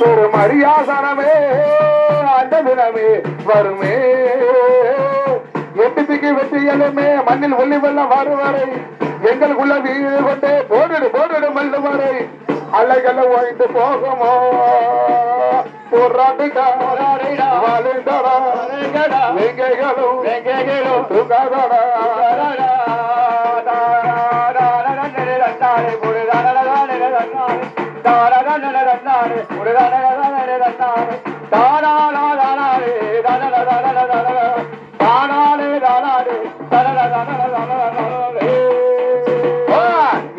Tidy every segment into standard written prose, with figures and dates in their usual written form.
ஒரு மரியாசனமே அந்த தினமே வருமே எட்டுக்கு வெற்றியலுமே மண்ணில் ஒளி வெள்ளம் வருவரை எங்களுக்குள்ள வீடு கொண்டே போடுடு மல்லு வரை அலைகளை ஓய்ந்து போகுமோ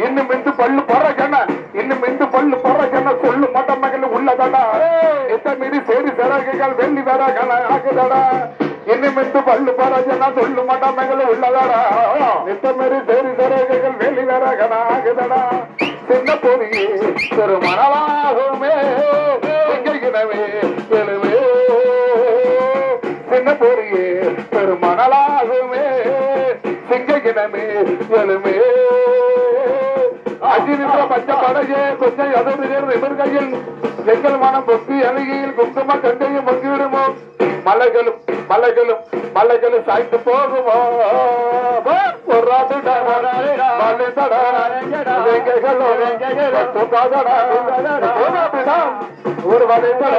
இன்னும் மிந்து பல்லு போற கண்ண இன்னும் மிந்து பல்லு போற கண்ண சொல்லு மட்ட மகள் உள்ளதடா எத்த மீறி சேரி சிறகுகள் வெள்ளி வேற கண்ண ஆகுதடா இன்னும் மிந்து பல்லு போற கண்ண சொல்லு மட்ட மகள் உள்ளதடா எத்த மீறி சேரி சிறகுகள் வெள்ளி வேற கண்ண ஆகுதடா சின்ன பொறியே ஒரு மணலாகுமே எங்கினவே எழுவே சின்ன பொறியே ஒரு மணலாகுமே சிங்கினமே எழுமே அஜினின்ற பச்சை படையே கொஞ்சம் எதிர் கையில் எங்கள் மனம் பொத்தி அழுகையில் குங்கும கண்டையும் பொங்கிவிடுமோ மலைகளும் மலைகளும் மலைகளும் சாய்த்து போகுமோ ஒரு வலைதட